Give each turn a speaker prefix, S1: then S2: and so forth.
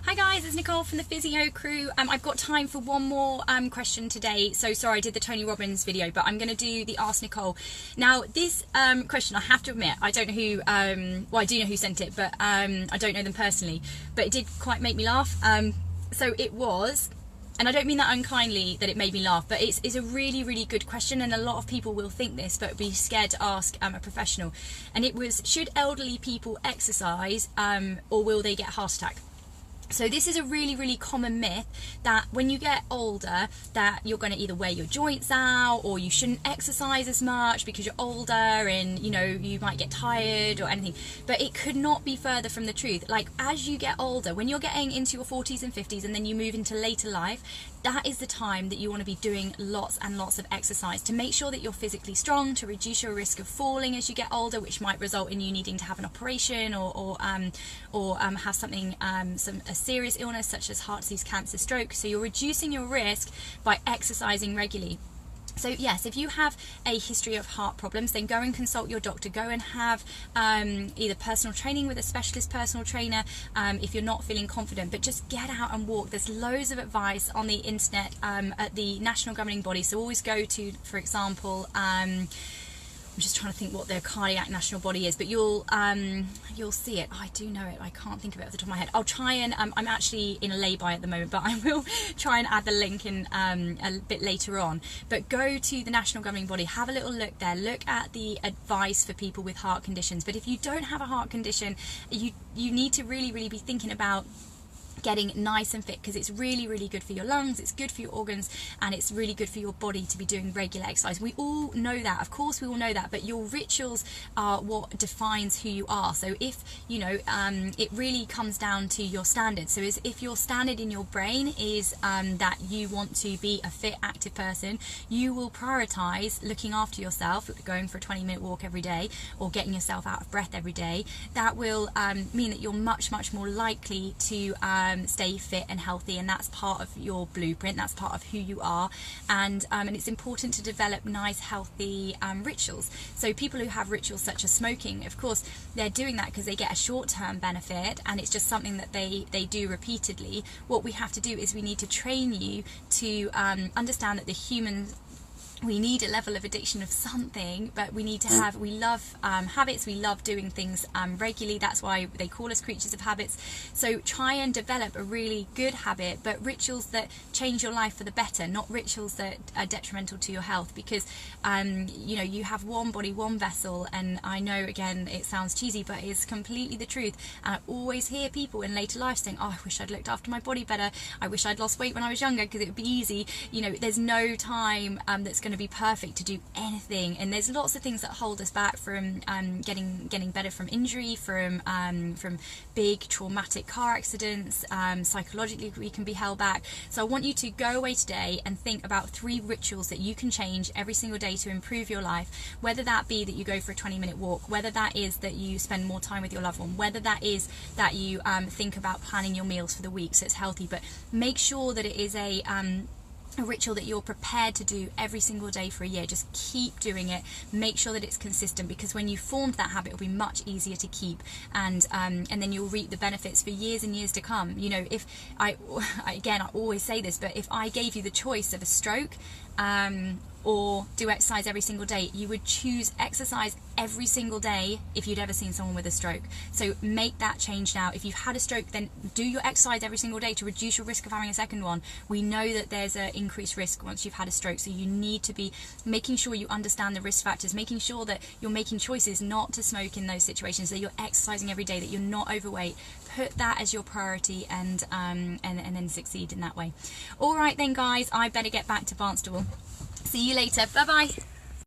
S1: Hi guys, it's Nicole from the Physio crew. I've got time for one more question today. So sorry I did the Tony Robbins video, but I'm going to do the Ask Nicole. Now this question, I have to admit, I don't know who, well I do know who sent it, but I don't know them personally, but it did quite make me laugh. So it was, and I don't mean that unkindly that it made me laugh, but it's a really, really good question, and a lot of people will think this but be scared to ask a professional. And it was, should elderly people exercise or will they get a heart attack? So this is a really, really common myth that when you get older that you're going to either wear your joints out or you shouldn't exercise as much because you're older and you know you might get tired or anything. But it could not be further from the truth. Like, as you get older, when you're getting into your 40s and 50s and then you move into later life, that is the time that you want to be doing lots and lots of exercise to make sure that you're physically strong, to reduce your risk of falling as you get older, which might result in you needing to have an operation or have something, a serious illness such as heart disease, cancer, stroke. So you're reducing your risk by exercising regularly. So yes, if you have a history of heart problems, then go and consult your doctor. Go and have either personal training with a specialist personal trainer if you're not feeling confident, but just get out and walk. There's loads of advice on the internet at the national governing body. So always go to, for example, I'm just trying to think what their cardiac national body is, but you'll see it. I do know it. I can't think of it off the top of my head. I'll try and I'm actually in a lay-by at the moment, but I will try and add the link in a bit later on. But go to the national governing body, have a little look there, look at the advice for people with heart conditions. But if you don't have a heart condition, you need to really, really be thinking about getting nice and fit, because it's really, really good for your lungs, it's good for your organs, and it's really good for your body to be doing regular exercise. We all know that, of course we all know that, but your rituals are what defines who you are. So if you know, it really comes down to your standards. So if your standard in your brain is that you want to be a fit, active person, you will prioritize looking after yourself, going for a 20-minute walk every day or getting yourself out of breath every day. That will mean that you're much, much more likely to stay fit and healthy, and that's part of your blueprint, that's part of who you are. And it's important to develop nice, healthy rituals. So people who have rituals such as smoking, of course they're doing that because they get a short-term benefit and it's just something that they do repeatedly. What we have to do is we need to train you to understand that the human, we need a level of addiction of something, but we need to have, we love habits, we love doing things regularly. That's why they call us creatures of habits. So try and develop a really good habit, but rituals that change your life for the better, not rituals that are detrimental to your health, because you know, you have one body, one vessel. And I know, again, it sounds cheesy, but it's completely the truth. And I always hear people in later life saying, oh, I wish I'd looked after my body better, I wish I'd lost weight when I was younger because it would be easy. You know, there's no time that's going to be perfect to do anything, and there's lots of things that hold us back from getting better from injury, from big traumatic car accidents. Psychologically we can be held back. So I want you to go away today and think about 3 rituals that you can change every single day to improve your life, whether that be that you go for a 20-minute walk, whether that is that you spend more time with your loved one, whether that is that you think about planning your meals for the week so it's healthy. But make sure that it is a ritual that you're prepared to do every single day for a year. Just keep doing it, make sure that it's consistent, because when you formed that habit it'll be much easier to keep, and then you'll reap the benefits for years and years to come. You know, if I always say this, but if I gave you the choice of a stroke or do exercise every single day, you would choose exercise every single day if you'd ever seen someone with a stroke. So make that change now. If you've had a stroke, then do your exercise every single day to reduce your risk of having a second one. We know that there's an increased risk once you've had a stroke, so you need to be making sure you understand the risk factors, making sure that you're making choices not to smoke in those situations, that you're exercising every day, that you're not overweight. Put that as your priority, and then succeed in that way. All right then guys, I better get back to Barnstable. See you later. Bye bye.